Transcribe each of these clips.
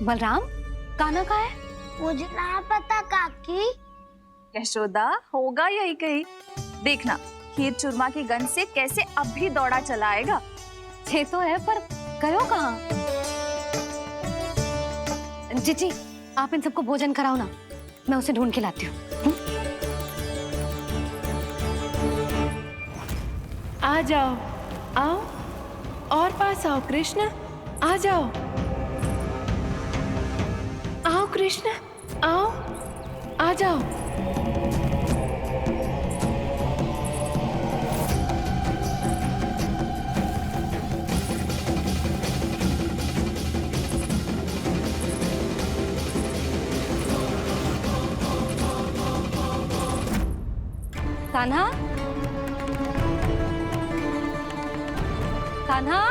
बलराम, कान्हा कहाँ है? मुझे ना पता काकी। यशोदा, होगा यही कहीं। देखना खीर चूरमा की गंध से कैसे अब भी दौड़ा चला आएगा। ये तो है, पर गयो कहाँ? जीजी, आप इन सबको भोजन कराओ ना, मैं उसे ढूंढ के लाती हूँ। आ जाओ, आओ और पास आओ कृष्ण, आ जाओ। आओ कृष्ण, आओ, आ जाओ। कान्हा, कान्हा,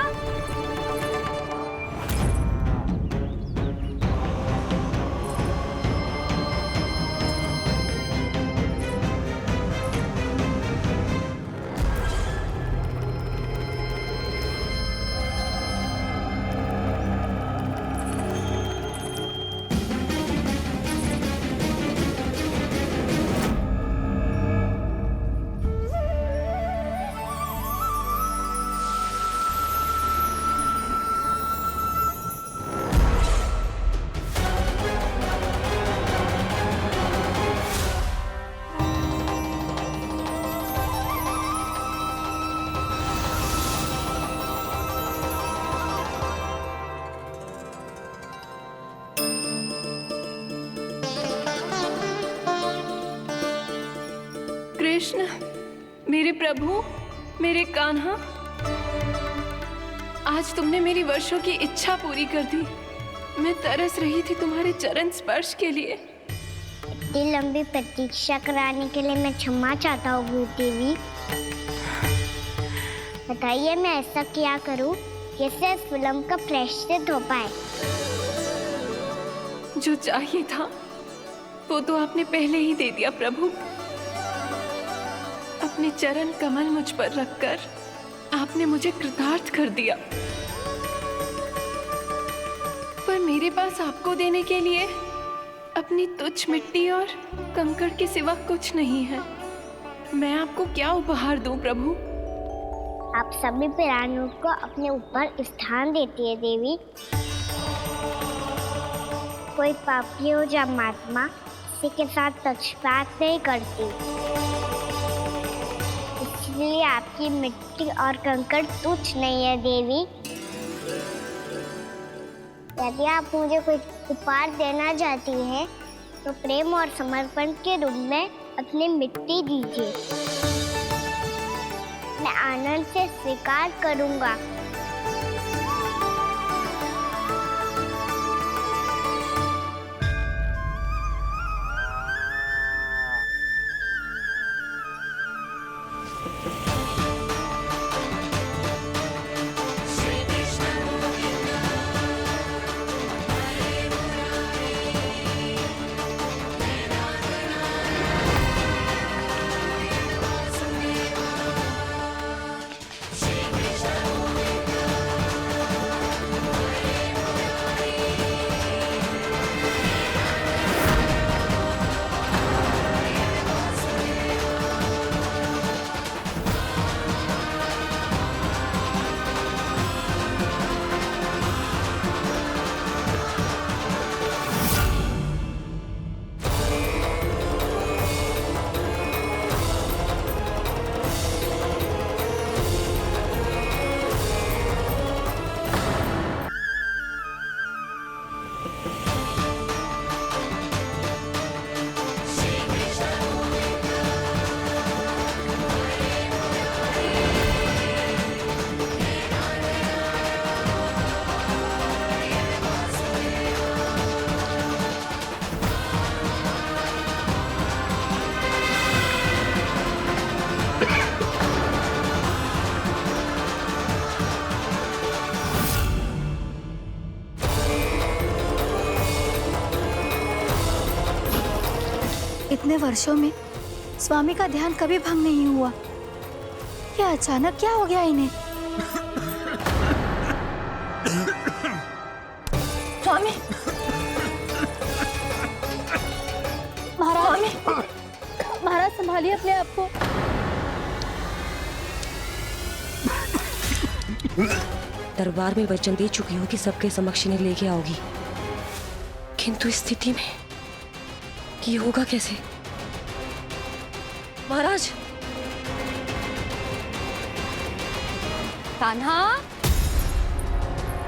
कृष्ण, मेरे प्रभु, मेरे कान्हा, आज तुमने मेरी वर्षों की इच्छा पूरी कर दी। मैं तरस रही थी तुम्हारे चरण स्पर्श के लिए। इतनी लंबी प्रतीक्षा कराने के लिए मैं क्षमा चाहता हूँ देवी। बताइए मैं ऐसा क्या करूँ जिससे इस फिल्म का प्रायश्चित हो पाए। जो चाहिए था वो तो आपने पहले ही दे दिया प्रभु। अपने चरण कमल मुझ पर रखकर आपने मुझे कृतार्थ कर दिया। पर मेरे पास आपको देने के लिए अपनी तुच्छ मिट्टी और कंकड़ के सिवा कुछ नहीं है। मैं आपको क्या उपहार दूं प्रभु? आप सभी प्राणियों को अपने ऊपर स्थान देती है देवी। कोई पापी हो या महात्मा, किसी के साथ पक्षपात नहीं करती। इसलिए आपकी मिट्टी और कंकड़ तुच्छ नहीं है देवी। यदि आप मुझे कोई उपहार देना चाहती हैं, तो प्रेम और समर्पण के रूप में अपनी मिट्टी दीजिए। मैं आनंद से स्वीकार करूंगा। इतने वर्षों में स्वामी का ध्यान कभी भंग नहीं हुआ। ये अचानक क्या हो गया इन्हें? स्वामी, महाराज, महाराज संभालिए अपने आप को। दरबार में वचन दे चुकी हो कि सबके समक्ष इन्हें लेके आओगी, किंतु इस स्थिति में ये होगा कैसे? महाराज, कान्हा,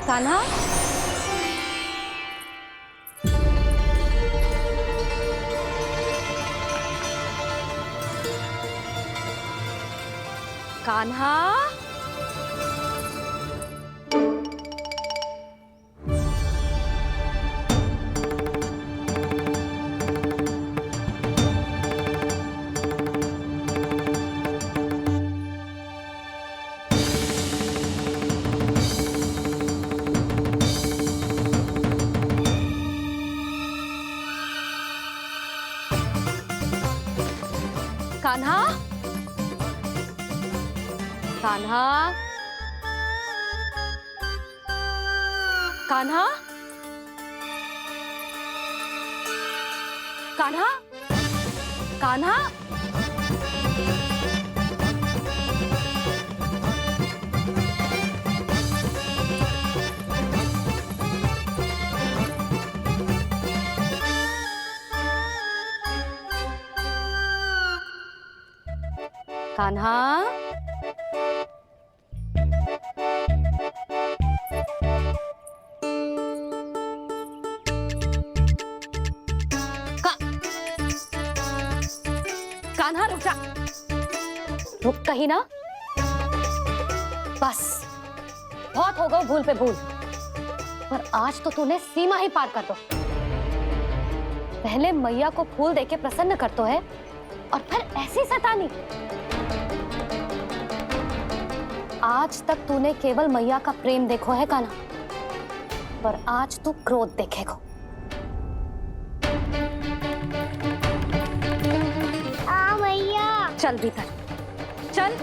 कान्हा, कान्हा, कान्हा, कान्हा, कान्हा, कान्हा, कान्हा, कान्हा, कान्हा रुक जा, रुक कहीं ना। बस बहुत हो गया भूल पे भूल, पर आज तो तूने सीमा ही पार कर दो। पहले मैया को फूल देके प्रसन्न करतो है और फिर ऐसी सतानी। आज तक तूने केवल मैया का प्रेम देखो है कान्हा, पर आज तू क्रोध देखेगा। मैया चल भीतर चल।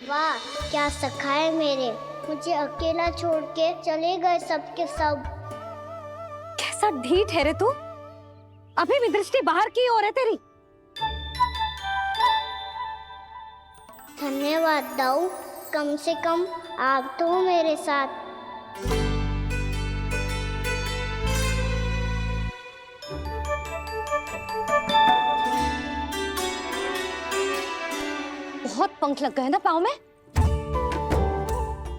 वाह, क्या सखा है मेरे, मुझे अकेला छोड़ के चले गए सबके सब। कैसा ढीठ है रे तू, अभी भी दृष्टि बाहर की ओर है तेरी। धन्यवाद दाऊ, कम से कम आप तो हो मेरे साथ। बहुत पंख लग गए ना पाँव में।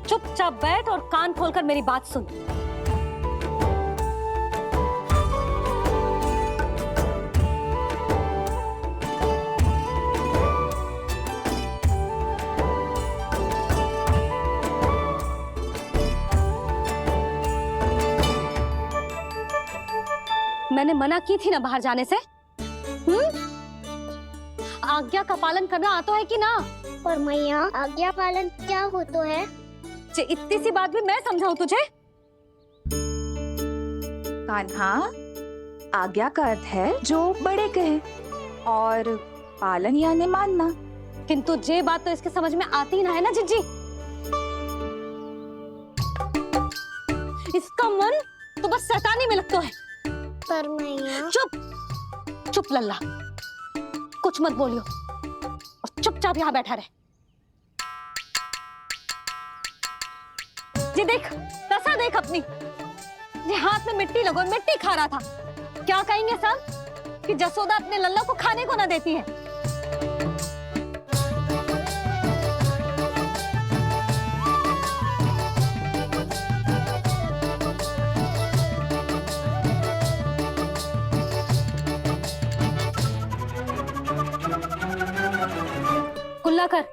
चुपचाप बैठ और कान खोलकर मेरी बात सुन। मैंने मना की थी ना बाहर जाने से। आज्ञा का पालन करना आता है कि ना? पर मैया, आज्ञा पालन क्या होता है? इतनी सी बात भी मैं समझाऊं तुझे? कान्हा, आज्ञा का अर्थ है जो बड़े कहे, और पालन यानी मानना। किंतु ये बात तो इसके समझ में आती ना है ना जिज्जी। इसका मन तो बस शैतानी में लगता है। पर मैया। चुप चुप लल्ला, कुछ मत बोलियो और चुपचाप यहाँ बैठा रहे। ये देख, दशा देख अपनी। ये हाथ में मिट्टी लगो, मिट्टी खा रहा था। क्या कहेंगे सब कि जसोदा अपने लल्ला को खाने को ना देती है। कुल्ला कर।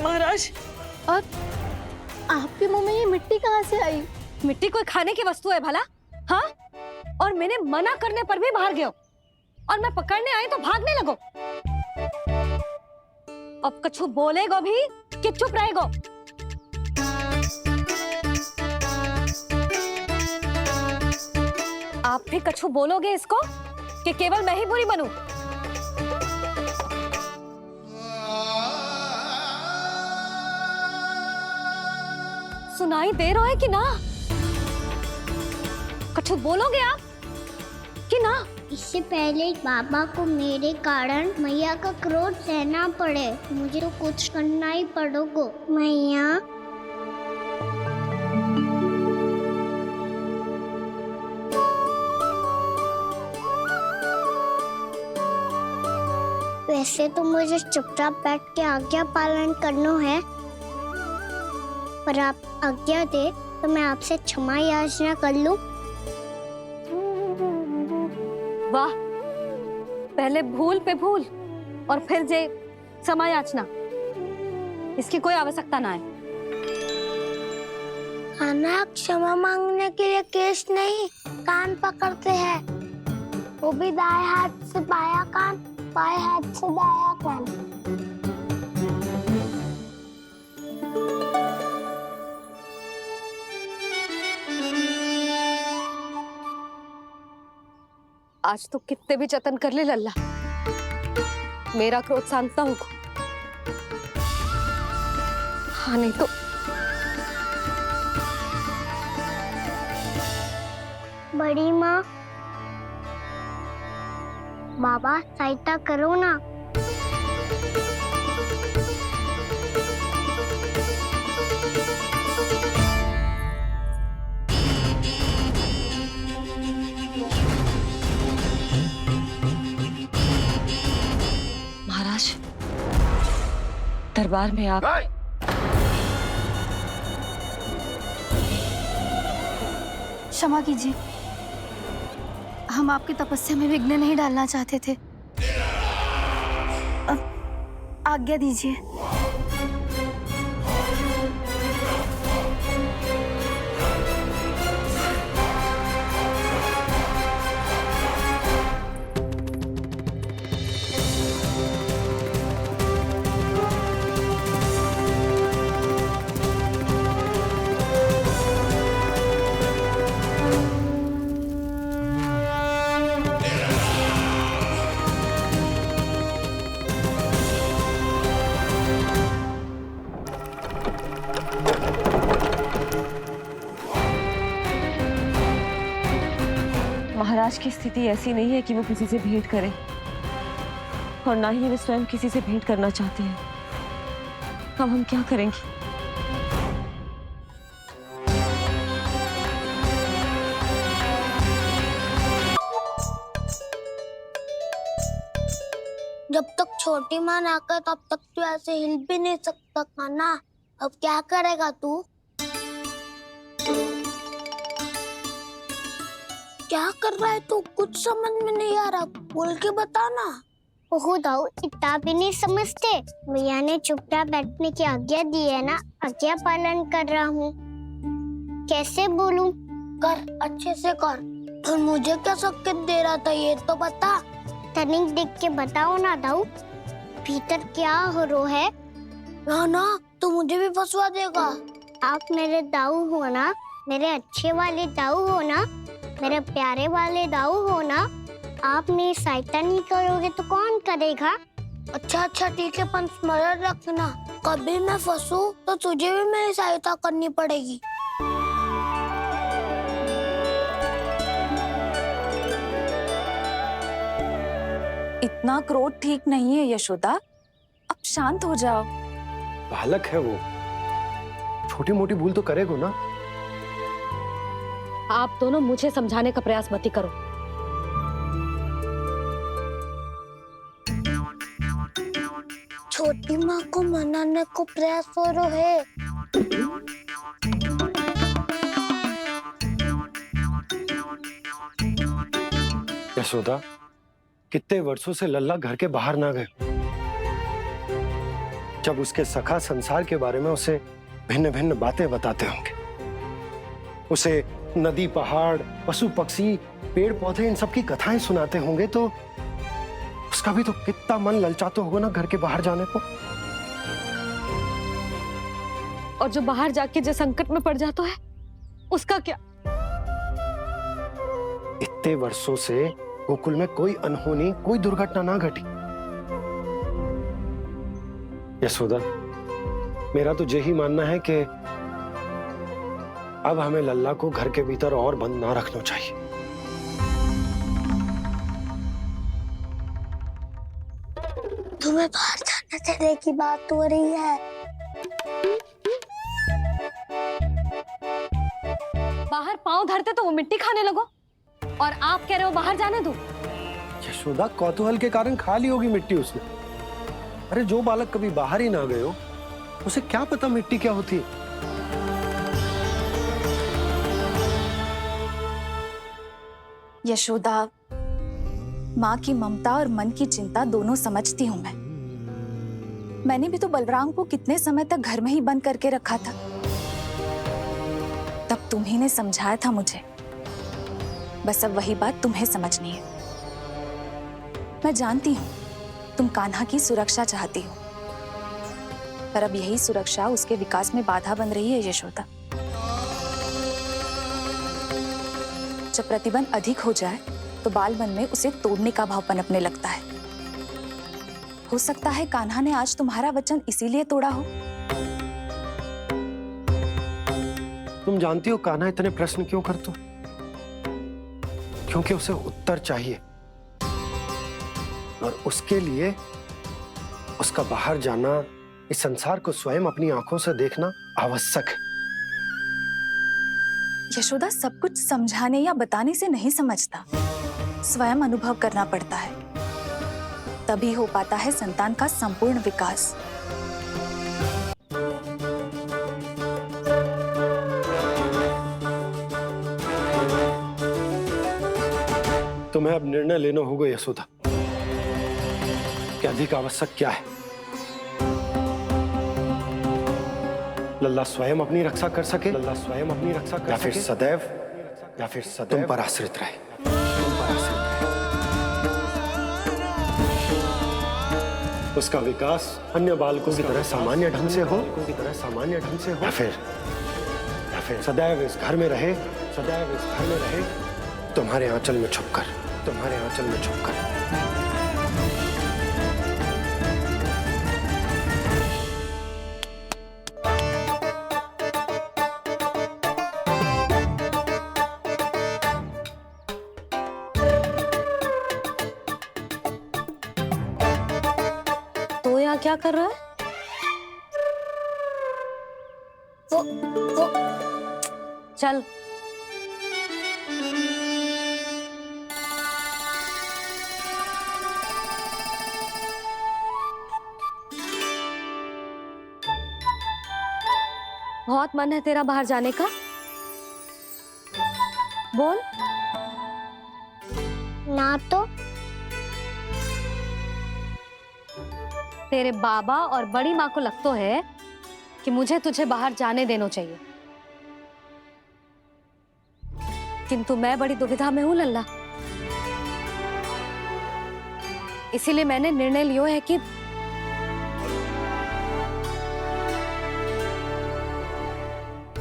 महाराज। और आपके मुंह में ये मिट्टी कहाँ से आई? मिट्टी कोई खाने की वस्तु है भला? हाँ, और मैंने मना करने पर भी बाहर गए हो, और मैं पकड़ने आई तो भागने लगो। अब कछु बोलेगो भी कि चुप रहेगो? आप भी कछु बोलोगे इसको कि केवल मैं ही बुरी बनूं? सुनाई दे रहा है कि ना? कछु बोलोगे आप कि ना? इससे पहले बाबा को मेरे कारण मैया का क्रोध सहना पड़े, मुझे तो कुछ करना ही पड़ेगा। मैया, वैसे तो मुझे चुपचाप बैठ के आज्ञा पालन करना है, पर आप आज्ञा दे तो मैं आपसे क्षमा याचना कर लूं। वाह, पहले भूल पे भूल और फिर जे क्षमा याचना, इसकी कोई आवश्यकता ना है। खाना क्षमा मांगने के लिए केस नहीं, कान पकड़ते हैं, वो भी दाएं हाथ से बायां कान, बाएं हाथ से दायां कान। आज तो कितने भी जतन कर ले लल्ला, मेरा क्रोध शांत ना होगा। हाँ नहीं तो बड़ी माँ, बाबा सहायता करो ना। महाराज, दरबार में आप क्षमा कीजिए, हम आपकी तपस्या में विघ्न नहीं डालना चाहते थे। आज्ञा दीजिए। महाराज की स्थिति ऐसी नहीं है कि वो किसी से भेंट करें, और ना ही वे स्वयं किसी से भेंट करना चाहते हैं। अब हम क्या करेंगे? जब तक छोटी माँ ना कर तब तक तू ऐसे हिल भी नहीं सकता था ना। अब क्या करेगा तू? क्या कर रहा है तू? कुछ समझ में नहीं आ रहा, बोल के बता ना। ओहो दाऊ, इतना भी नहीं समझते। भैया ने चुपचाप बैठने की आज्ञा दी है ना, आज्ञा पालन कर रहा हूँ। कैसे बोलूं? कर, अच्छे से कर। और मुझे क्या संकेत दे रहा था ये तो बता। तनिक देख के बताओ ना दाऊ, भीतर क्या हो रहा है? ना ना, तू मुझे भी फंसवा देगा। आप मेरे दाऊ हो ना, मेरे अच्छे वाले दाऊ हो ना, मेरे प्यारे वाले दाऊ हो ना। आप मेरी सहायता नहीं करोगे तो कौन करेगा? अच्छा अच्छा ठीक है, पर स्मरण रखना, कभी मैं फंसू तो तुझे भी मेरी सहायता करनी पड़ेगी। इतना क्रोध ठीक नहीं है यशोदा, अब शांत हो जाओ। बालक है वो, छोटी मोटी भूल तो करेगा ना। आप दोनों मुझे समझाने का प्रयास मत ही करो। छोटी माँ को मनाने को प्रयास हो रहा है। यशोदा, कितने वर्षों से लल्ला घर के बाहर ना गए, जब उसके सखा संसार के बारे में उसे भिन्न भिन्न बातें बताते होंगे, उसे नदी, पहाड़, पशु पक्षी, पेड़ पौधे, इन सब की कथाएं सुनाते होंगे, तो उसका भी तो कितना मन ललचाता होगा ना घर के बाहर जाने को। और जो बाहर जाके जो संकट में पड़ जाता है उसका क्या? इतने वर्षों से गोकुल में कोई अनहोनी, कोई दुर्घटना ना घटी। यशोदा, मेरा तो यही मानना है कि अब हमें लल्ला को घर के भीतर और बंद ना रखना चाहिए। तुम्हें बाहर जाने देने की बात हो रही है। बाहर पांव धरते तो वो मिट्टी खाने लगो, और आप कह रहे हो बाहर जाने दो। यशोदा, कौतूहल के कारण खा ली होगी मिट्टी उसने। अरे जो बालक कभी बाहर ही ना गए हो, उसे क्या पता मिट्टी क्या होती है। यशोदा, माँ की ममता और मन की चिंता दोनों समझती हूँ मैं। मैंने भी तो बलराम को कितने समय तक घर में ही बंद करके रखा था। तब तुम्ही ने समझाया था मुझे। बस अब वही बात तुम्हें समझनी है। मैं जानती हूँ तुम कान्हा की सुरक्षा चाहती हो, पर अब यही सुरक्षा उसके विकास में बाधा बन रही है यशोदा। जब प्रतिबंध अधिक हो जाए तो बाल मन में उसे तोड़ने का भाव पनपने लगता है। हो सकता है कान्हा ने आज तुम्हारा वचन इसीलिए तोड़ा हो। तुम जानती हो कान्हा इतने प्रश्न क्यों करता? क्योंकि उसे उत्तर चाहिए, और उसके लिए उसका बाहर जाना, इस संसार को स्वयं अपनी आंखों से देखना आवश्यक है। यशोदा, सब कुछ समझाने या बताने से नहीं समझता, स्वयं अनुभव करना पड़ता है, तभी हो पाता है संतान का संपूर्ण विकास। तुम्हें अब निर्णय लेना होगा यशोदा कि अधिक आवश्यक क्या है। लल्ला स्वयं अपनी रक्षा कर सके, लल्ला स्वयं अपनी रक्षा कर, या फिर सदैव तुम पर आश्रित रहे। उसका विकास अन्य बालकों की तरह सामान्य ढंग से हो, या फिर सदैव इस घर में रहे, तुम्हारे आंचल में छुपकर। तो यहाँ क्या कर रहा है? चल। बहुत मन है तेरा बाहर जाने का? बोल। ना तो। तेरे बाबा और बड़ी माँ को लगता है कि मुझे तुझे बाहर जाने देना चाहिए, किंतु मैं बड़ी दुविधा में हूँ लल्ला। इसीलिए मैंने निर्णय लिया है कि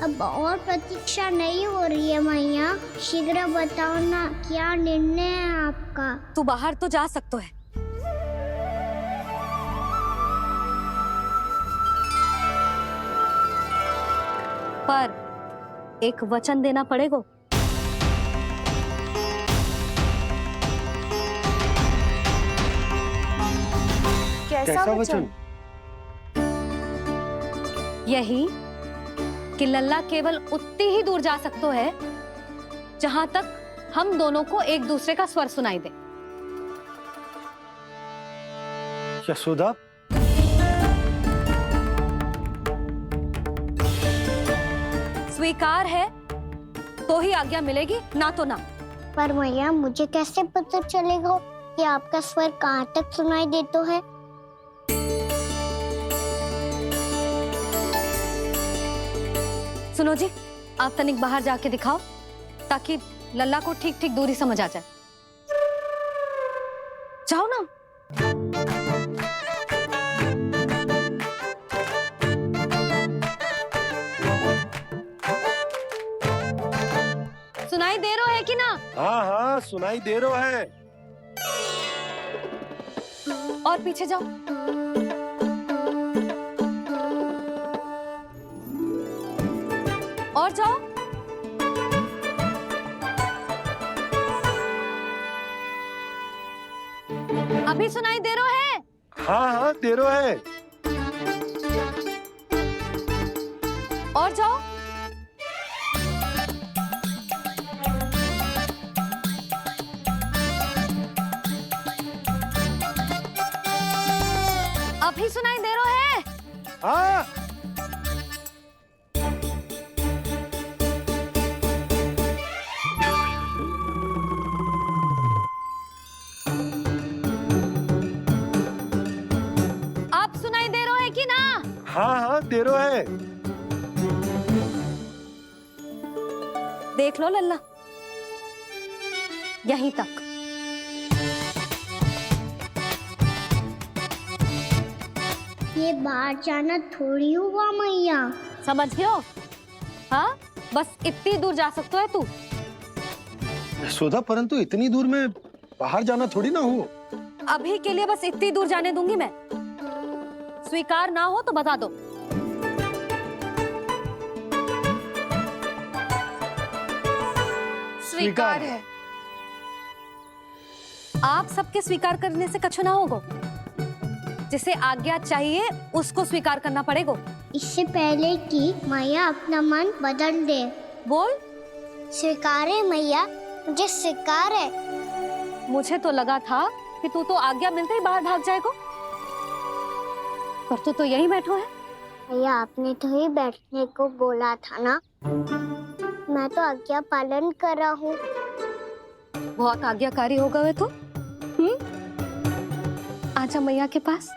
अब और प्रतीक्षा नहीं हो रही है मैया, शीघ्र बताओ ना क्या निर्णय है आपका। तू बाहर तो जा सकता है, पर एक वचन देना पड़ेगा। कैसा वचन? यही कि लल्ला केवल उतनी ही दूर जा सकता है जहां तक हम दोनों को एक दूसरे का स्वर सुनाई दे। यशोदा, स्वीकार है तो ही आज्ञा मिलेगी, ना तो ना। पर मैया मुझे कैसे पता चलेगा कि आपका स्वर कहाँ तक सुनाई देता है? सुनो जी, आप तनिक बाहर जाके दिखाओ ताकि लल्ला को ठीक ठीक दूरी समझ आ जाए। जाओ ना। सुनाई दे रहा है कि ना? हाँ हाँ सुनाई दे रहा है। और पीछे जाओ। और जाओ। अभी सुनाई दे रहा है? हाँ हाँ दे रहा है। और जाओ। अभी सुनाई दे रहा है? हाँ आप सुनाई दे रहा है कि ना? हाँ हाँ दे रहा है। देख लो लल्ला, यहीं तक। ये बाहर जाना थोड़ी हुआ मैया। समझ गए हो? हाँ, बस इतनी दूर जा सकते है तू। यशोदा, परंतु इतनी दूर में बाहर जाना थोड़ी ना हो। अभी के लिए बस इतनी दूर जाने दूंगी मैं। स्वीकार ना हो तो बता दो। स्वीकार है। आप सबके स्वीकार करने से कछु ना होगा। जिसे आज्ञा चाहिए उसको स्वीकार करना पड़ेगा। इससे पहले कि मैया अपना मन बदल दे। बोल। स्वीकार है मैया, मुझे स्वीकार है। मुझे तो लगा था कि तू तो आज्ञा मिलते ही बाहर भाग जाएगा, पर तू तो यहीं बैठो है। मैया आपने तो ही बैठने को बोला था ना, मैं तो आज्ञा पालन कर रहा हूँ। बहुत आज्ञाकारी हो गए तू। आजा मैया के पास।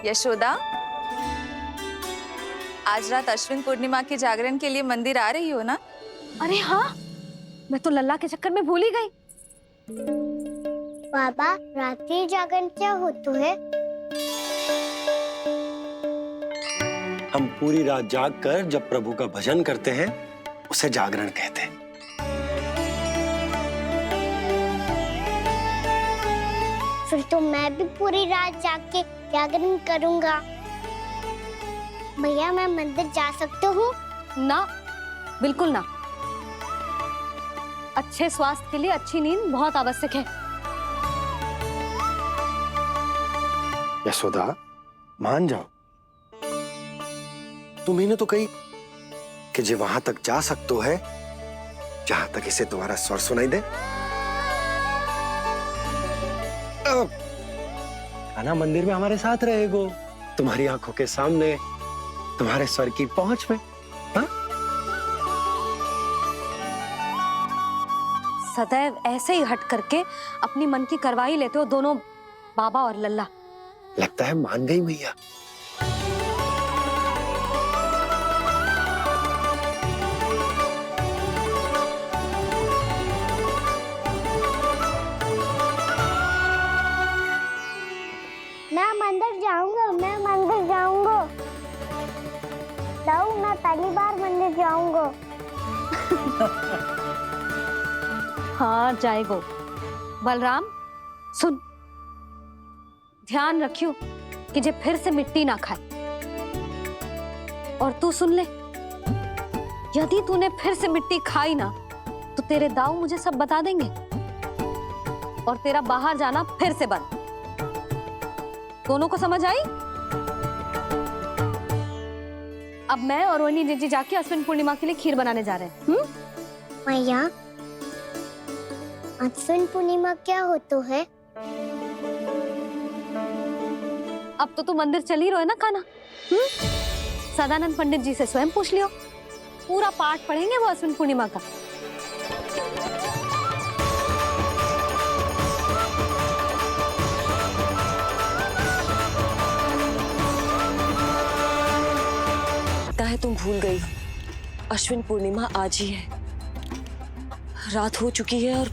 यशोदा, आज रात अश्विन पूर्णिमा के जागरण के लिए मंदिर आ रही हो ना? अरे हाँ, मैं तो लल्ला के चक्कर में भूल ही गई। बाबा, रात्रि जागरण क्या होता है? हम पूरी रात जाग कर जब प्रभु का भजन करते हैं उसे जागरण कहते हैं। फिर तो मैं भी पूरी रात जाग के जागरण करूंगा। भैया, मैं मंदिर जा सकती हूँ? ना, बिल्कुल ना। अच्छे स्वास्थ्य के लिए अच्छी नींद बहुत आवश्यक है। यशोदा, मान जाओ। तुम्ही ने तो कही कि जे वहां तक जा सकते है जहां तक इसे तुम्हारा स्वर सुनाई दे। आना मंदिर में हमारे साथ रहेगो, तुम्हारी आंखों के सामने, तुम्हारे स्वर की पहुंच में। हा? सदैव ऐसे ही हट करके अपनी मन की करवाई लेते हो दोनों बाबा और लल्ला। लगता है मान गई मैया। मैं मंदिर जाऊंगा, मैं मंदिर जाऊंगा। दाऊ, मैं पहली बार मंदिर जाऊंगा। हाँ जाएगो। बलराम सुन, ध्यान रखियो कि जे फिर से मिट्टी ना खाए। और तू सुन ले, यदि तूने फिर से मिट्टी खाई ना तो तेरे दाऊ मुझे सब बता देंगे और तेरा बाहर जाना फिर से बंद। दोनों को समझ आई? अब मैं और रोहिणी जीजी जाके अश्विन पूर्णिमा के लिए खीर बनाने जा रहे हैं। मैया, अश्विन पूर्णिमा क्या होता है? अब तो तू मंदिर चल ही रहो है ना कान्हा? सदानंद पंडित जी से स्वयं पूछ लियो, पूरा पाठ पढ़ेंगे वो अश्विन पूर्णिमा का। लगता है तुम भूल गई हो, अश्विन पूर्णिमा आज ही है। रात हो चुकी है और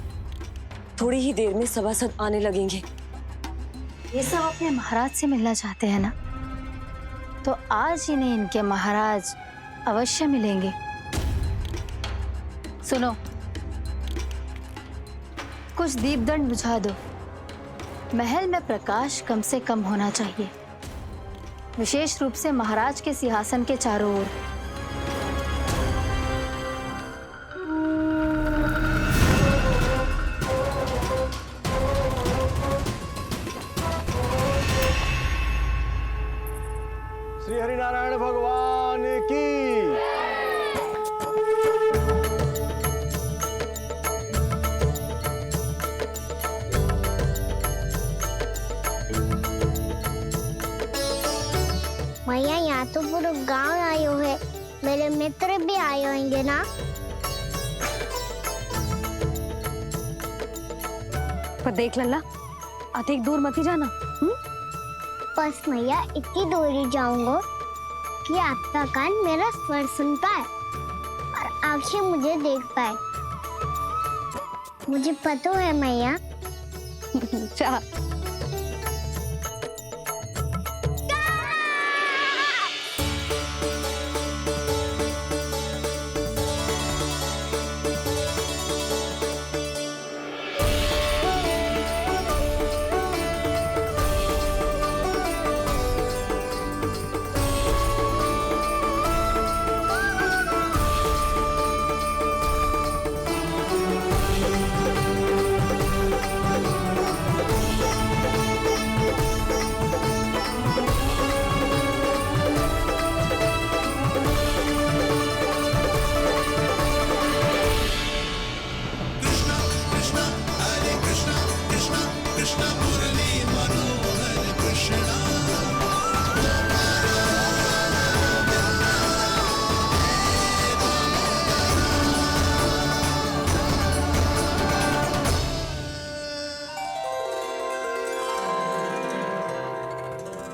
थोड़ी ही देर में सभासद आने लगेंगे। ये सब अपने महाराज से मिलना चाहते हैं ना, तो आज इन्हें इनके महाराज अवश्य मिलेंगे। सुनो, कुछ दीपदंड बुझा दो। महल में प्रकाश कम से कम होना चाहिए, विशेष रूप से महाराज के सिंहासन के चारों ओर। श्री हरिनारायण भगवान की। मैया यहाँ तो पूरा गांव आयो है, मेरे मित्र भी आए होंगे ना? पर देख लल्ला, अधिक दूर मत ही जाना। बस मैया इतनी दूर ही जाऊंगा कि आपका कान मेरा स्वर सुन पाए और आंखें मुझे देख पाए। मुझे पता है मैया। चाह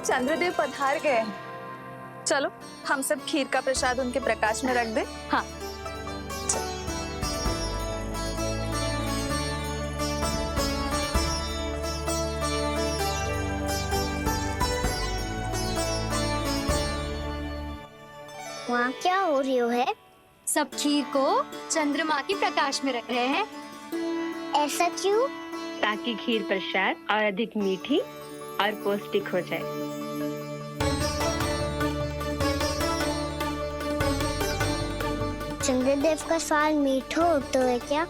चंद्रदेव पधार गए। चलो हम सब खीर का प्रसाद उनके प्रकाश में रख दे। हाँ। वहाँ क्या हो रही है? सब खीर को चंद्रमा की प्रकाश में रख रहे हैं। ऐसा क्यों? ताकि खीर प्रसाद और अधिक मीठी और पौष्टिक हो जाए। चंद्रदेव का स्वाद मीठा होता है क्या?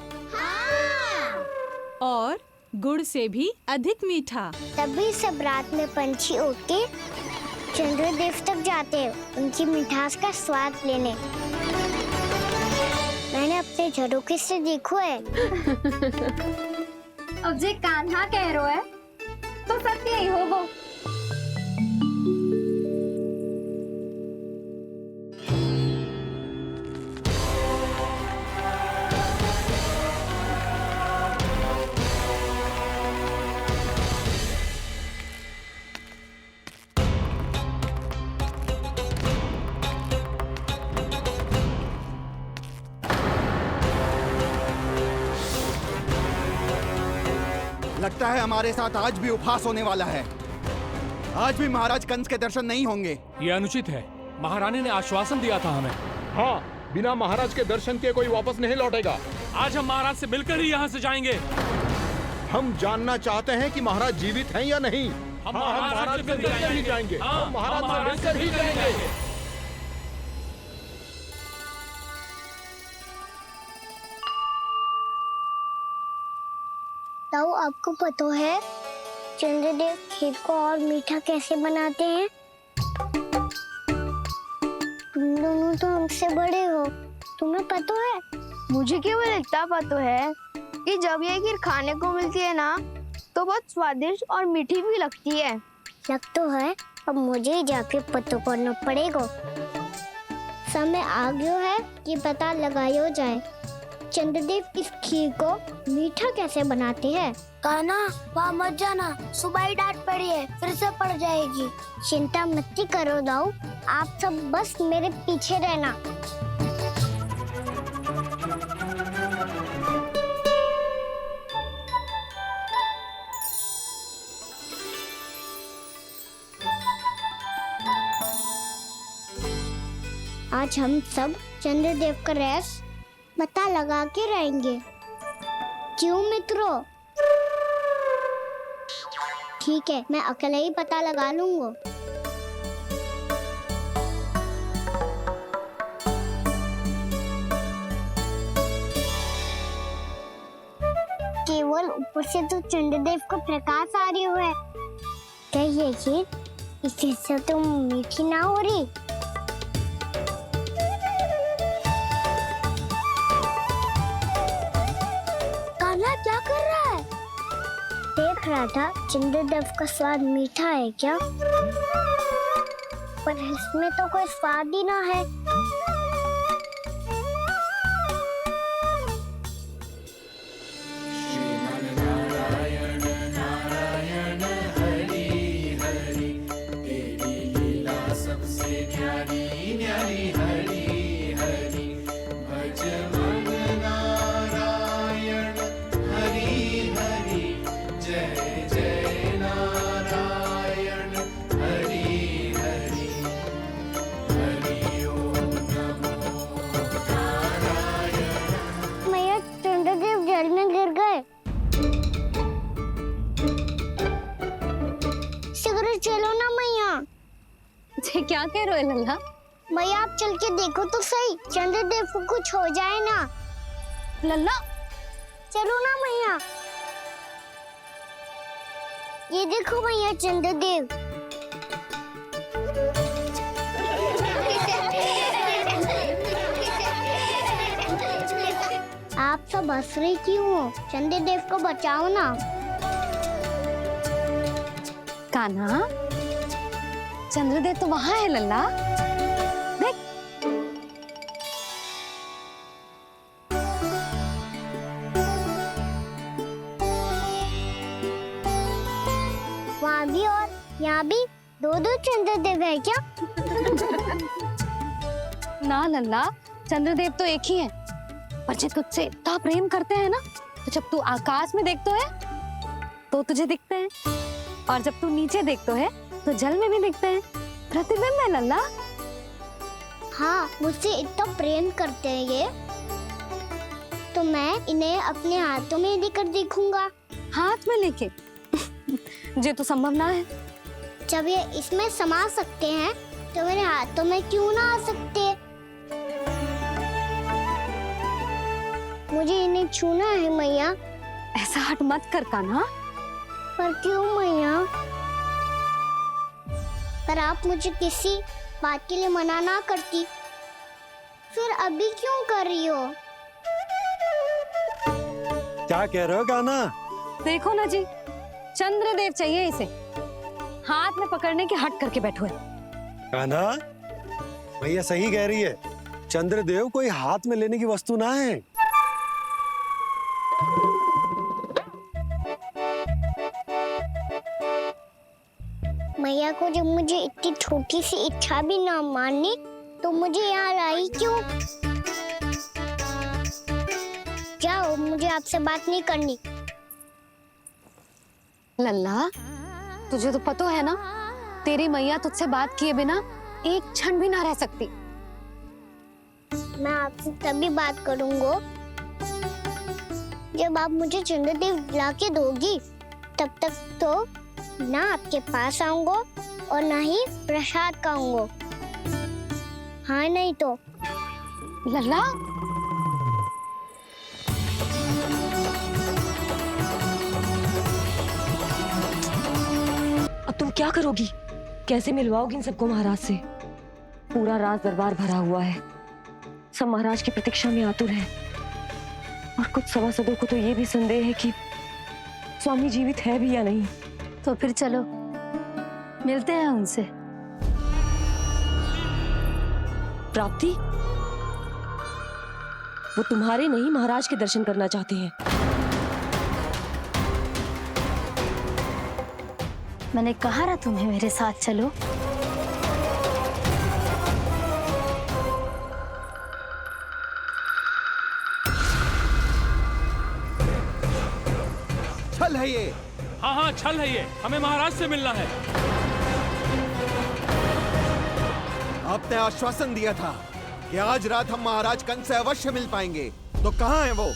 और गुड़ से भी अधिक मीठा। तभी सब रात में पंछी उड़ के चंद्रदेव तक जाते हैं उनकी मिठास का स्वाद लेने। मैंने अपने झरोखे से देखो है। अब जे कान्हा कह रहा है तो सत्य ही होगा। लगता है हमारे साथ आज भी उपहास होने वाला है। आज भी महाराज कंस के दर्शन नहीं होंगे। ये अनुचित है। महारानी ने आश्वासन दिया था हमें। हाँ, बिना महाराज के दर्शन के कोई वापस नहीं लौटेगा। आज हम महाराज से मिलकर ही यहाँ से जाएंगे। हम जानना चाहते हैं कि महाराज जीवित हैं या नहीं। हम महाराज से मिलकर ही जाएंगे। हम महाराज से मिलकर ही जाएंगे। ताऊ, आपको पता है चंद्रदेव खीर को और मीठा कैसे बनाते हैं? तुम दोनों तो हमसे बड़े हो, तुम्हें पता है? मुझे केवल इतना पता है कि जब ये खीर खाने को मिलती है ना तो बहुत स्वादिष्ट और मीठी भी लगती है। लग तो है, अब मुझे ही जाके पता करना पड़ेगा। समय आ गया है कि पता लगाया जाए चंद्रदेव इस खीर को मीठा कैसे बनाते हैं। कान्हा, वहाँ मत जाना, सुबह ही डांट पड़ी है, फिर से पड़ जाएगी। चिंता मत करो दाऊ, आप सब बस मेरे पीछे रहना। आज हम सब चंद्रदेव का रहस्य पता लगा के रहेंगे। क्यों मित्रों? ठीक है, मैं अकेले ही पता लगा लूंगा। केवल ऊपर से तो चंद्रदेव को प्रकाश आ रही है। क्या ये खीर इससे तो मीठी ना हो रही? क्या कर रहा है? देख रहा था चंद्रदेव का स्वाद मीठा है क्या, पर इसमें तो कोई स्वाद ही ना है। क्या कह रहे हो लल्ला? मैया आप चल के देखो तो सही, चंद्रदेव को कुछ हो जाए ना। लल्ला चलो ना मैया। ये देखो मैया चंद्रदेव। आप सब हंस रही क्यों हो? चंद्रदेव को बचाओ ना। कान्हा, चंद्रदेव तो वहां है लल्ला, देख। वहाँ भी और यहाँ भी दो चंद्रदेव है क्या? ना लल्ला, चंद्रदेव तो एक ही है, पर जब तुझसे इतना प्रेम करते हैं ना, तो जब तू आकाश में देखतो है तो तुझे दिखते हैं, और जब तू नीचे देखतो है तो जल में भी दिखते हैं। प्रतिबिंब है लल्ला। हाँ, मुझसे इतना प्रेम करते हैं ये, तो मैं इन्हें अपने हाथों में लेकर देखूंगा। हाथ में लेके? ये तो संभव ना है। जब ये इसमें समा सकते हैं तो मेरे हाथों में क्यों ना आ सकते? मुझे इन्हें छूना है मैया। ऐसा हट मत कर कान्हा। पर क्यों मैया? पर आप मुझे किसी बात के लिए मना ना करती, फिर अभी क्यों कर रही हो? क्या कह रहे हो कान्हा? देखो ना जी, चंद्रदेव चाहिए इसे, हाथ में पकड़ने के हट करके बैठो है। कान्हा, भैया सही कह रही है, चंद्रदेव कोई हाथ में लेने की वस्तु ना है। मैया को जब मुझे इतनी छोटी सी इच्छा भी ना माननी, तो मुझे यहाँ लाई क्यों? जाओ, मुझे आपसे बात नहीं करनी। लल्ला, तुझे तो पता है ना, तेरी मैया तुझसे बात किए बिना एक क्षण भी ना रह सकती। मैं आपसे तभी बात करूंगा जब आप मुझे चंद्रदेव ला के दोगी। तब तक तो ना आपके पास आऊंगा और ना ही प्रसाद खाऊंगा। हाँ नहीं तो? लल्ला, अब तुम क्या करोगी? कैसे मिलवाओगी इन सबको महाराज से? पूरा राज दरबार भरा हुआ है, सब महाराज की प्रतीक्षा में आतुर है। और कुछ सभासदों को तो ये भी संदेह है कि स्वामी जीवित है भी या नहीं। तो फिर चलो मिलते हैं उनसे। प्राप्ति, वो तुम्हारे नहीं महाराज के दर्शन करना चाहते हैं। मैंने कहा ना तुम्हें मेरे साथ चलो। छल है ये। हाँ हाँ छल है ये, हमें महाराज से मिलना है। आपने आश्वासन दिया था कि आज रात हम महाराज कंस से अवश्य मिल पाएंगे, तो कहाँ है वो?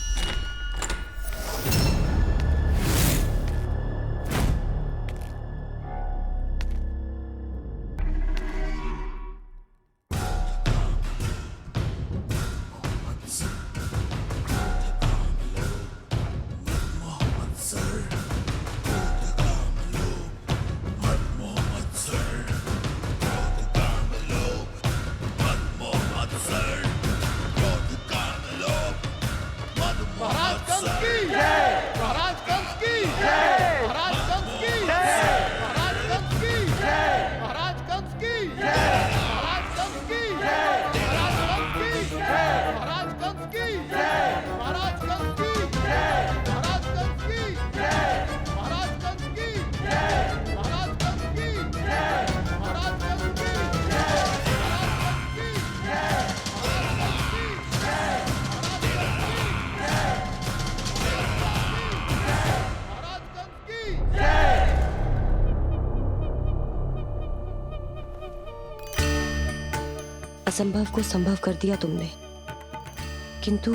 असंभव को संभव कर दिया तुमने, किंतु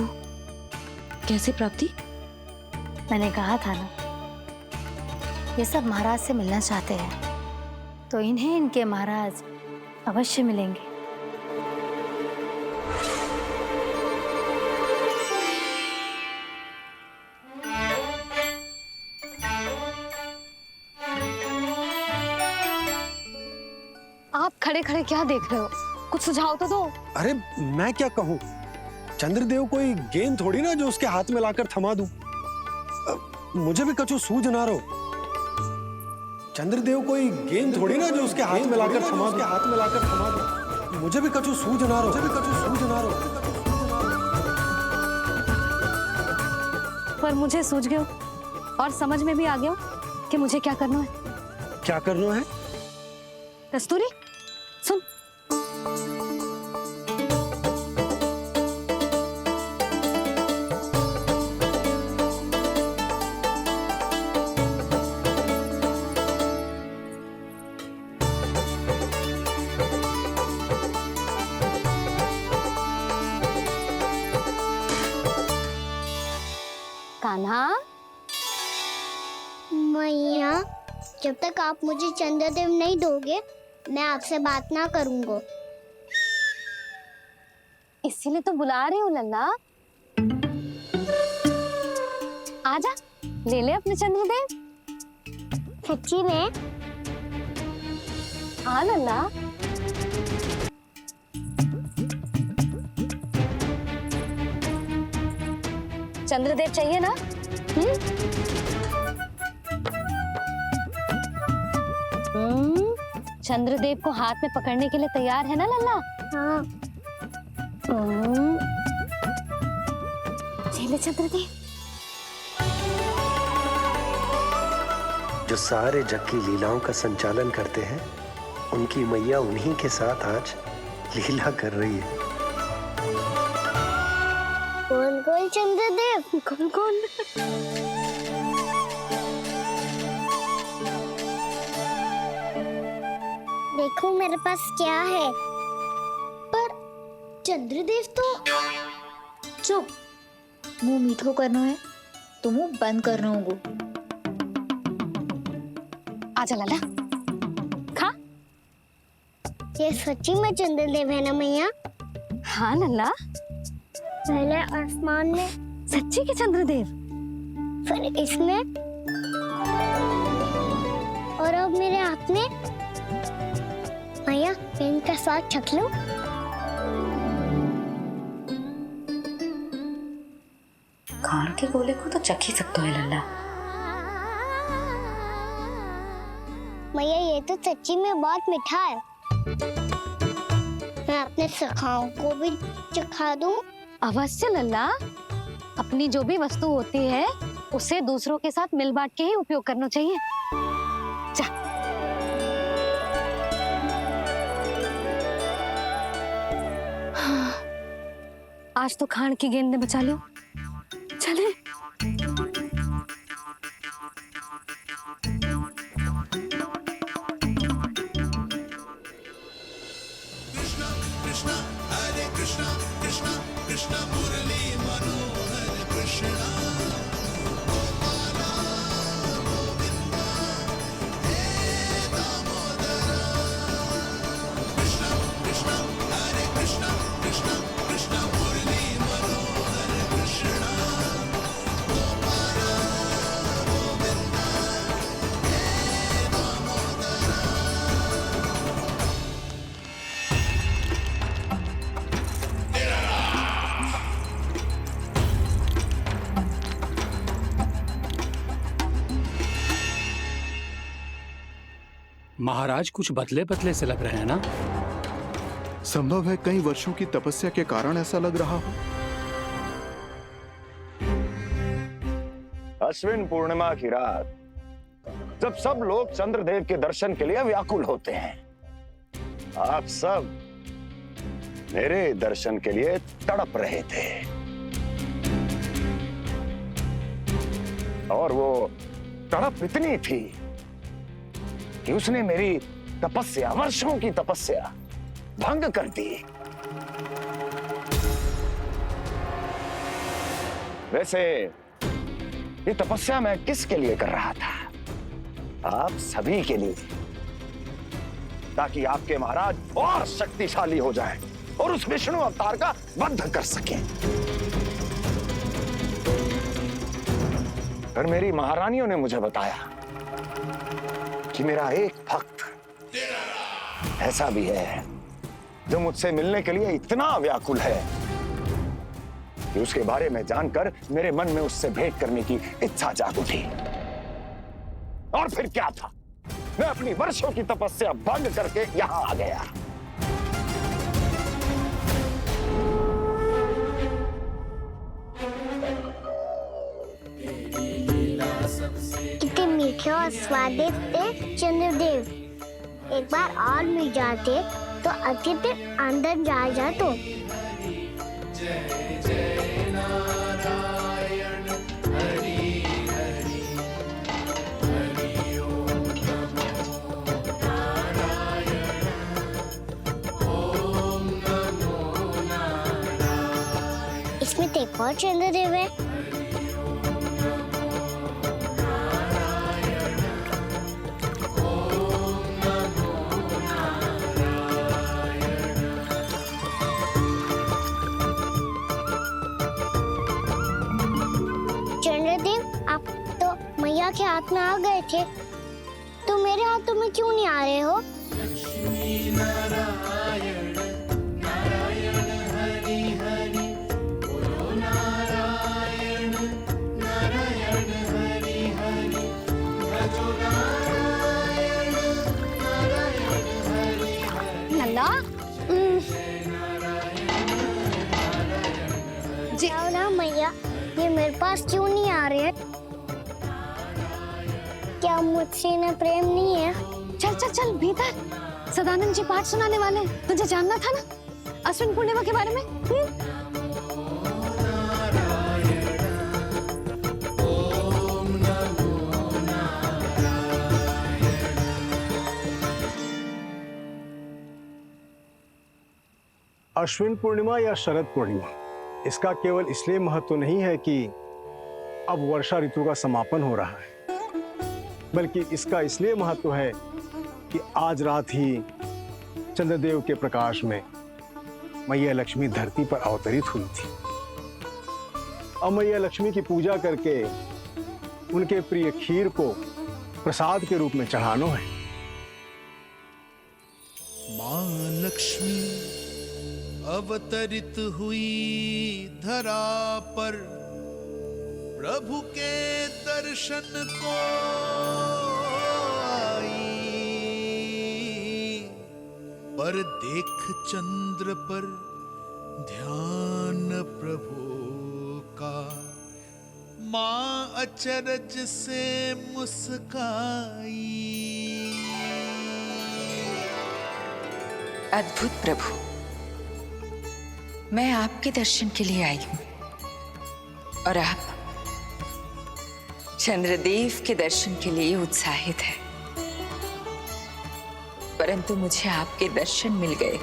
कैसे प्राप्ति? मैंने कहा था ना, ये सब महाराज से मिलना चाहते हैं, तो इन्हें इनके महाराज अवश्य मिलेंगे। आप खड़े खड़े क्या देख रहे हो? कुछ सुझाव तो दो। अरे मैं क्या कहूँ, चंद्रदेव कोई गेंद थोड़ी ना जो उसके हाथ में लाकर थमा दूं। मुझे भी कछु सूझ ना रहो। चंद्रदेव कोई गेंद थोड़ी ना जो उसके हाथ में लाकर थमा दूं। मुझे भी कछु सूझ ना रहो। पर मुझे सूझ गयो और समझ में भी आ गया कि मुझे क्या करना है। क्या करना है? कस्तूरी सुन, कान्हा। मैया, जब तक आप मुझे चंद्रदेव नहीं दोगे, मैं आपसे बात ना करूंगा। इसीलिए तो बुला रही हूँ लल्ला। आजा, ले ले अपने चंद्रदेव। सच्ची में? हाँ लल्ला। चंद्रदेव चाहिए ना? चंद्रदेव को हाथ में पकड़ने के लिए तैयार है ना लल्ला? हाँ। ले चंद्रदेव। जो सारे जग की लीलाओं का संचालन करते हैं, उनकी मैया उन्हीं के साथ आज लीला कर रही है। कौन कौन चंद्रदेव? कौन कौन? देखो मेरे पास क्या है। पर चंद्रदेव तो चुप, मुंह मीठो करना है तो मुंह बंद करना होगा। आजा लल्ला, खा। ये सच्ची में चंद्रदेव है ना मैया? हाँ लल्ला, पहले आसमान में, सच्ची के चंद्रदेव, फिर इसमें, और अब मेरे हाथ में। मैया, इनका स्वाद चख लो। खाण के गोले को तो चख ही सकते है लल्ला। मैया ये तो सच्ची में बहुत मीठा है। मैं अपने सखाओं को भी चखा दूं? अवश्य लल्ला, अपनी जो भी वस्तु होती है उसे दूसरों के साथ मिल बांट के ही उपयोग करना चाहिए। जा। आज तो खान की गेंद ने बचा लो। चले। महाराज कुछ बदले बदले से लग रहे हैं ना? संभव है कई वर्षों की तपस्या के कारण ऐसा लग रहा हो। अश्विन पूर्णिमा की रात जब सब लोग चंद्रदेव के दर्शन के लिए व्याकुल होते हैं, आप सब मेरे दर्शन के लिए तड़प रहे थे। और वो तड़प इतनी थी कि उसने मेरी तपस्या, वर्षों की तपस्या भंग कर दी। वैसे ये तपस्या मैं किसके लिए कर रहा था? आप सभी के लिए, ताकि आपके महाराज और शक्तिशाली हो जाएं और उस विष्णु अवतार का वध कर सकें। पर मेरी महारानियों ने मुझे बताया कि मेरा एक भक्त ऐसा भी है जो मुझसे मिलने के लिए इतना व्याकुल है कि उसके बारे में जानकर मेरे मन में उससे भेंट करने की इच्छा जाग उठी। और फिर क्या था, मैं अपनी वर्षों की तपस्या भंग करके यहां आ गया। कितने मीठे और स्वादिष्ट थे चंद्रदेव। एक बार और मिल जाते तो अच्छे से अंदर जा तो। इसमें तो एक और चंद्रदेव है। चंद्रदेव, आप तो मैया के हाथ में आ गए थे, तो मेरे हाथों में क्यों नहीं आ रहे हो? लल्ला, जाओ ना मैया, ये मेरे पास क्यों नहीं आ रहे? क्या मुझसे इन्हें प्रेम नहीं है? चल चल चल भीतर। सदानंद जी पाठ सुनाने वाले, तुझे जानना था ना अश्विन पूर्णिमा के बारे में। अश्विन पूर्णिमा या शरद पूर्णिमा, इसका केवल इसलिए महत्व नहीं है कि अब वर्षा ऋतु का समापन हो रहा है, बल्कि इसका इसलिए महत्व है कि आज रात ही चंद्रदेव के प्रकाश में मैया लक्ष्मी धरती पर अवतरित हुई थी। अब मैया लक्ष्मी की पूजा करके उनके प्रिय खीर को प्रसाद के रूप में चढ़ाना है। मां लक्ष्मी अवतरित हुई धरा पर, प्रभु के दर्शन को आई, पर देख चंद्र पर ध्यान प्रभु का, मां अचरज से मुस्काई। अद्भुत प्रभु, मैं आपके दर्शन के लिए आई हूं और आप चंद्रदेव के दर्शन के लिए उत्साहित है, परंतु मुझे आपके दर्शन मिल गए,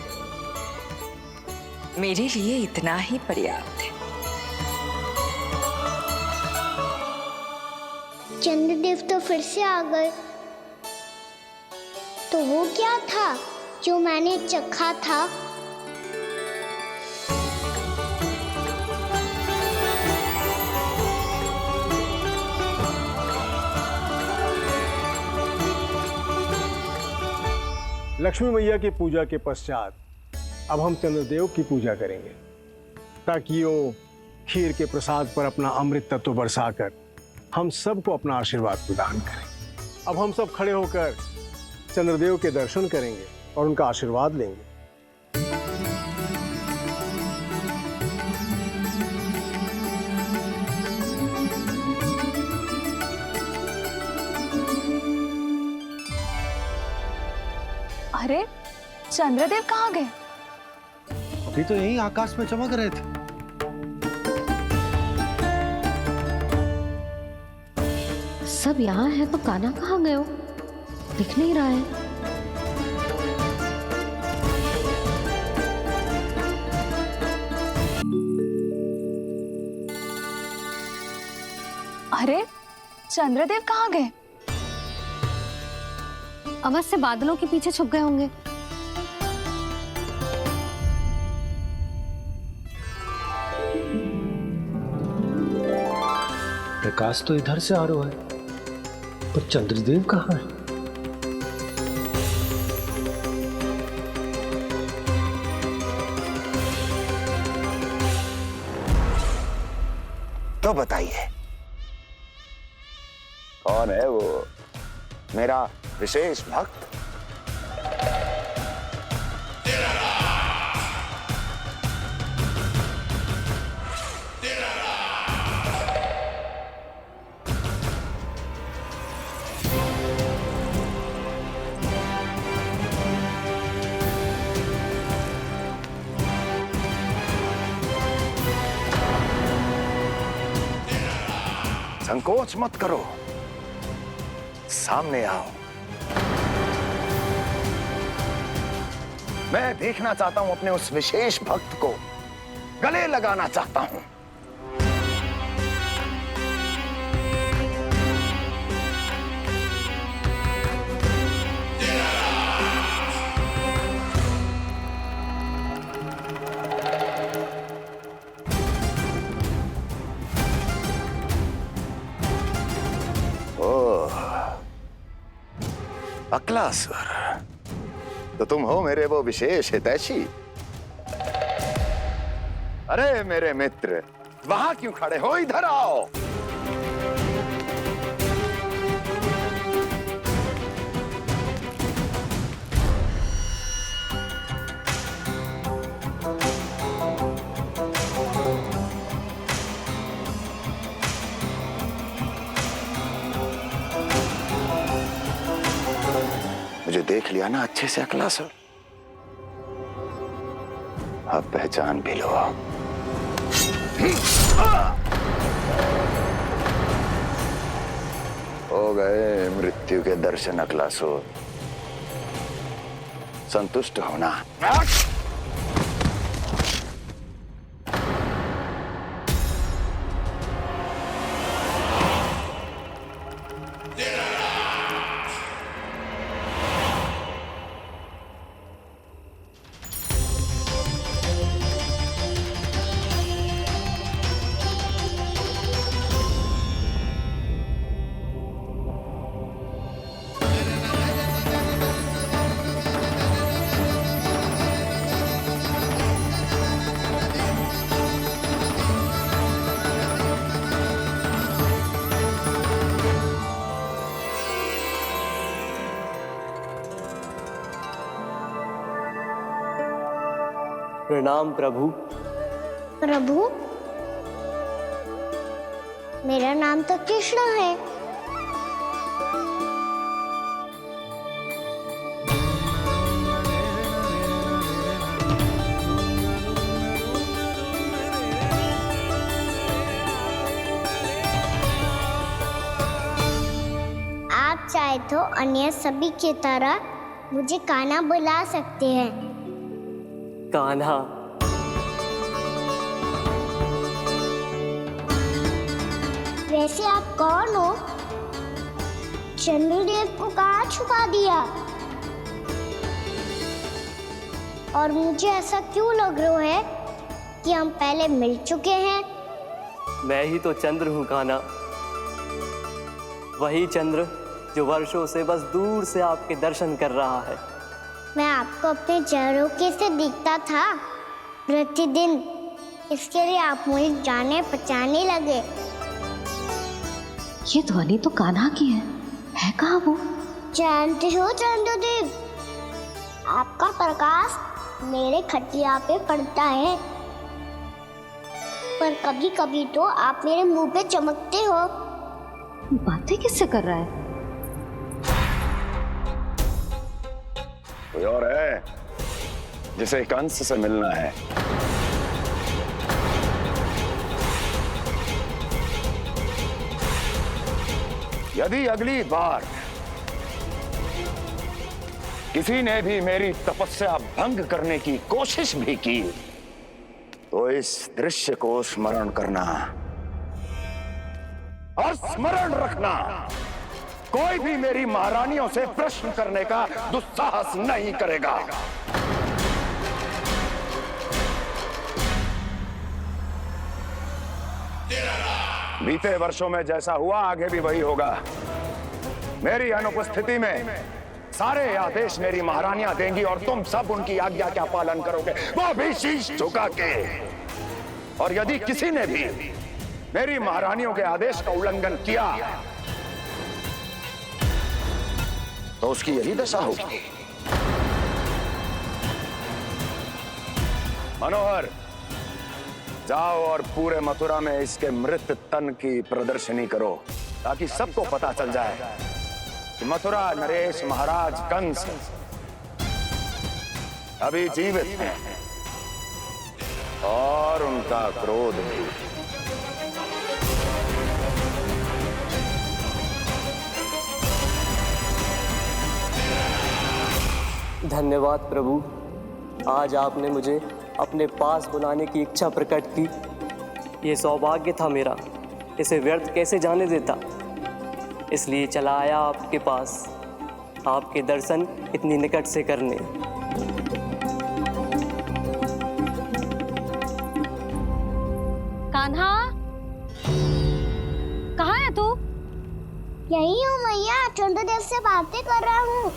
मेरे लिए इतना ही पर्याप्त है। चंद्रदेव तो फिर से आ गए। तो वो क्या था जो मैंने चखा था? लक्ष्मी मैया की पूजा के पश्चात अब हम चंद्रदेव की पूजा करेंगे, ताकि वो खीर के प्रसाद पर अपना अमृत तत्व बरसाकर हम सबको अपना आशीर्वाद प्रदान करें। अब हम सब खड़े होकर चंद्रदेव के दर्शन करेंगे और उनका आशीर्वाद लेंगे। अरे चंद्रदेव कहाँ गए? अभी तो यहीं आकाश में चमक रहे थे। सब यहाँ है तो कान्हा कहाँ गए हो? दिख नहीं रहा है। अरे चंद्रदेव कहाँ गए? अवश्य बादलों के पीछे छुप गए होंगे। प्रकाश तो इधर से आ रहा है, पर चंद्रदेव कहाँ है? तो बताइए कौन है वो मेरा विशेष भक्त? संकोच मत करो, सामने आओ। मैं देखना चाहता हूं अपने उस विशेष भक्त को, गले लगाना चाहता हूं। अक्लासुर, तो तुम हो मेरे वो विशेष हितैषी। अरे मेरे मित्र, वहां क्यों खड़े हो? इधर आओ। मुझे देख लिया ना अच्छे से अक्लासुर? अब पहचान भी लो। हो गए मृत्यु के दर्शन अक्लासुर, संतुष्ट होना। प्रणाम प्रभु। प्रभु, मेरा नाम तो कृष्ण है। आप चाहे तो अन्य सभी की तरह मुझे कान्हा बुला सकते हैं। कान्हा? वैसे आप कौन हो? चंद्रदेव को कहाँ छुपा दिया? और मुझे ऐसा क्यों लग रहा है कि हम पहले मिल चुके हैं? मैं ही तो चंद्र हूँ कान्हा, वही चंद्र जो वर्षों से बस दूर से आपके दर्शन कर रहा है। मैं आपको अपने झरोखे से दिखता था प्रतिदिन, इसके लिए आप मुझे जाने पहचाने लगे। ये ध्वनि तो कान्हा की है कहाँ वो? जानते हो चंद्रदेव, आपका प्रकाश मेरे खटिया पे पड़ता है, पर कभी कभी तो आप मेरे मुंह पे चमकते हो। बातें किससे कर रहा है? कोई और है जिसे कंस से मिलना है? यदि अगली बार किसी ने भी मेरी तपस्या भंग करने की कोशिश भी की तो इस दृश्य को स्मरण करना और स्मरण रखना, कोई भी मेरी महारानियों से प्रश्न करने का दुस्साहस नहीं करेगा। बीते वर्षों में जैसा हुआ आगे भी वही होगा। मेरी अनुपस्थिति में सारे आदेश मेरी महारानियां देंगी और तुम सब उनकी आज्ञा का पालन करोगे, वो भी शीश झुका के। और यदि किसी ने भी मेरी महारानियों के आदेश का उल्लंघन किया तो उसकी यही दशा होगी। मनोहर, जाओ और पूरे मथुरा में इसके मृत तन की प्रदर्शनी करो ताकि सबको पता चल जाए कि मथुरा नरेश महाराज कंस अभी जीवित हैं और उनका क्रोध भी। धन्यवाद प्रभु, आज आपने मुझे अपने पास बुलाने की इच्छा प्रकट की। ये सौभाग्य था मेरा, इसे व्यर्थ कैसे जाने देता। इसलिए चला आया आपके पास, आपके दर्शन इतनी निकट से करने। कान्हा, कहाँ है तू? यही हूँ मैया, चंद्रदेव से बातें कर रहा हूँ।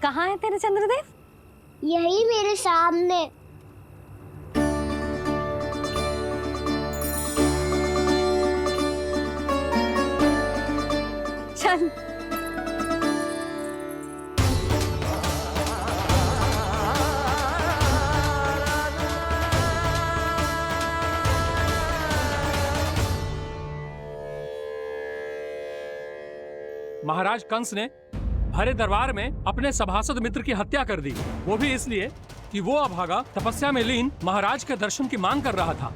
कहाँ है तेरे चंद्रदेव? यही मेरे सामने। चल। महाराज कंस ने भरे दरबार में अपने सभासद मित्र की हत्या कर दी, वो भी इसलिए कि वो अभागा तपस्या में लीन महाराज के दर्शन की मांग कर रहा था।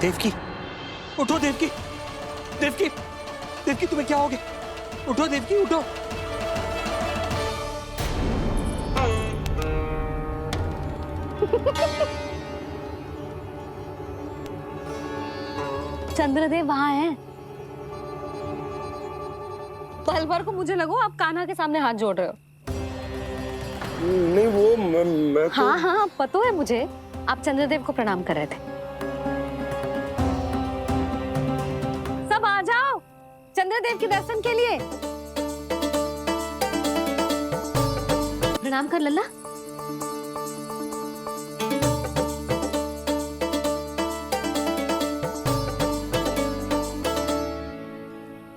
देवकी, उठो देवकी, देवकी, देवकी तुम्हें क्या हो गया? उठो देवकी, उठो। चंद्रदेव वहां हैं। पल भर को मुझे लगो आप कान्हा के सामने हाथ जोड़ रहे हो। नहीं वो मैं तो... हाँ हाँ पता है मुझे, आप चंद्रदेव को प्रणाम कर रहे थे। सब आ जाओ चंद्रदेव के दर्शन के लिए। प्रणाम कर लल्ला।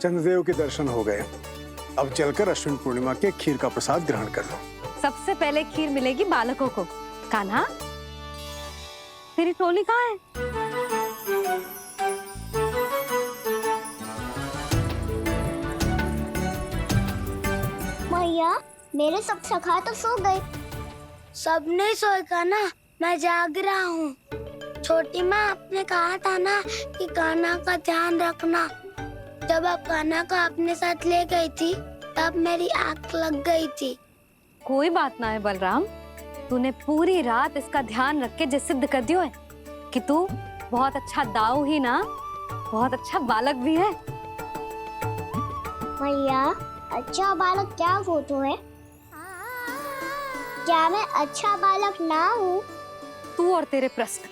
चंद्रदेव के दर्शन हो गए, अब चलकर अश्विन पूर्णिमा के खीर का प्रसाद ग्रहण कर लो। सबसे पहले खीर मिलेगी बालकों को। कान्हा, तेरी टोली कहाँ है? मैया, मेरे सब सखा तो सो गए। सब नहीं सोए कान्हा, मैं जाग रहा हूँ। छोटी माँ, आपने कहा था ना कि कान्हा का ध्यान रखना। जब आप कान्हा को अपने साथ ले गई थी, तब मेरी आँख लग गई थी। कोई बात ना है बलराम, तूने पूरी रात इसका ध्यान रख के जो सिद्ध कर दियो है कि तू बहुत अच्छा दाऊ ही ना, बहुत अच्छा बालक भी है। मैया, अच्छा बालक क्या फोटो है? क्या मैं अच्छा बालक ना हूँ? तू और तेरे प्रश्न।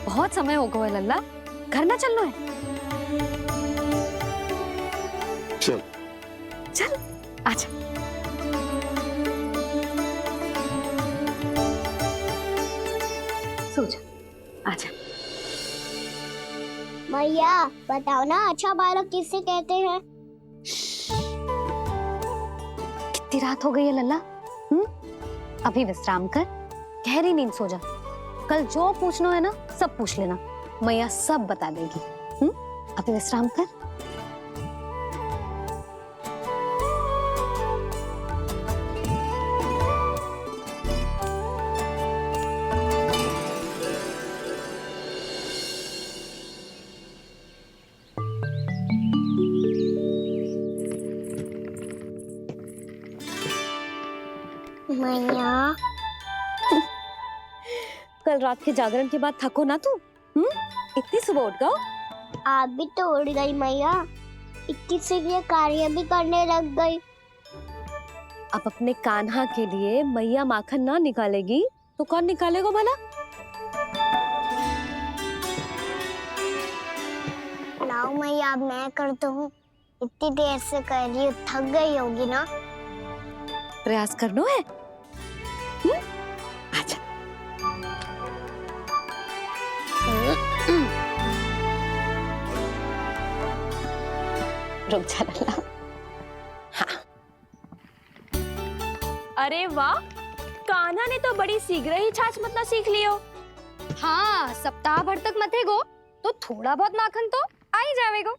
बहुत समय हो गया लल्ला, घर ना चलना है? चल चल आजा। सो जा, आजा। मैया, बताओ ना अच्छा बालक किसे कहते हैं? कितनी रात हो गई है लल्ला? अभी विश्राम कर, गहरी नींद सो जा। कल जो पूछना है ना सब पूछ लेना, मैया सब बता देगी। अभी विश्राम कर। मैया, कल रात के जागरण के बाद थको ना तू? इतनी सुबह उठ गओ? आप भी तो उठ गई मैया, इतनी सी कार्य भी करने लग गई। अब अपने कान्हा के लिए मैया माखन ना निकालेगी तो कौन निकालेगा भला? लाओ मैया, अब मैं करता हूँ। इतनी देर से कर रही हूँ, थक गई होगी ना? प्रयास करना है। आजा। रुक जा लल्ला। हाँ। अरे वाह, कान्हा ने तो बड़ी शीघ्र ही छाछ मतना सीख लियो। हाँ, सप्ताह भर तक मते गो तो थोड़ा बहुत माखन तो आ ही जावेगो।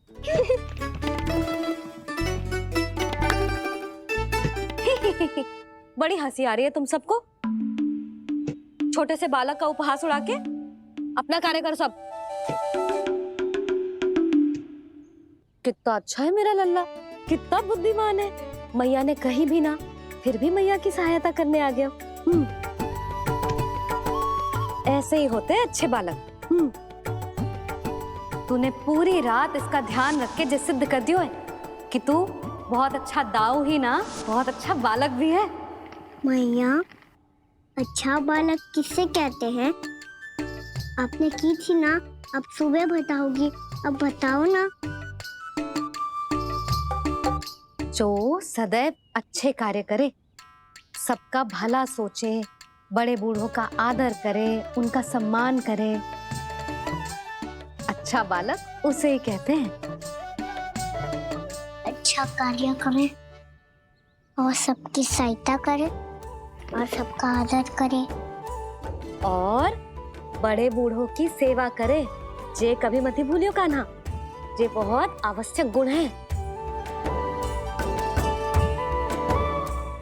बड़ी हंसी आ रही है तुम सबको। छोटे से बालक का उपहास उड़ा के अपना कार्य करो सब। कितना अच्छा है मेरा लल्ला, कितना बुद्धिमान है। मैया ने कहीं भी ना, फिर भी मैया की सहायता करने आ गया। ऐसे ही होते हैं अच्छे बालक। तूने पूरी रात इसका ध्यान रख के जो सिद्ध कर दियो है कि तू बहुत अच्छा दाऊ ही ना, बहुत अच्छा बालक भी है। मैया, अच्छा बालक किससे कहते हैं? आपने की थी ना, अब सुबह बताओगी, अब बताओ ना। जो सदैव अच्छे कार्य करे, सबका भला सोचे, बड़े बूढ़ों का आदर करे, उनका सम्मान करे, अच्छा बालक उसे ही कहते हैं। अच्छा कार्य करे और सबकी सहायता करे और सबका आदर करे और बड़े बूढ़ों की सेवा करे। जे कभी मत भूलियो कान्हा, जे बहुत आवश्यक गुण है।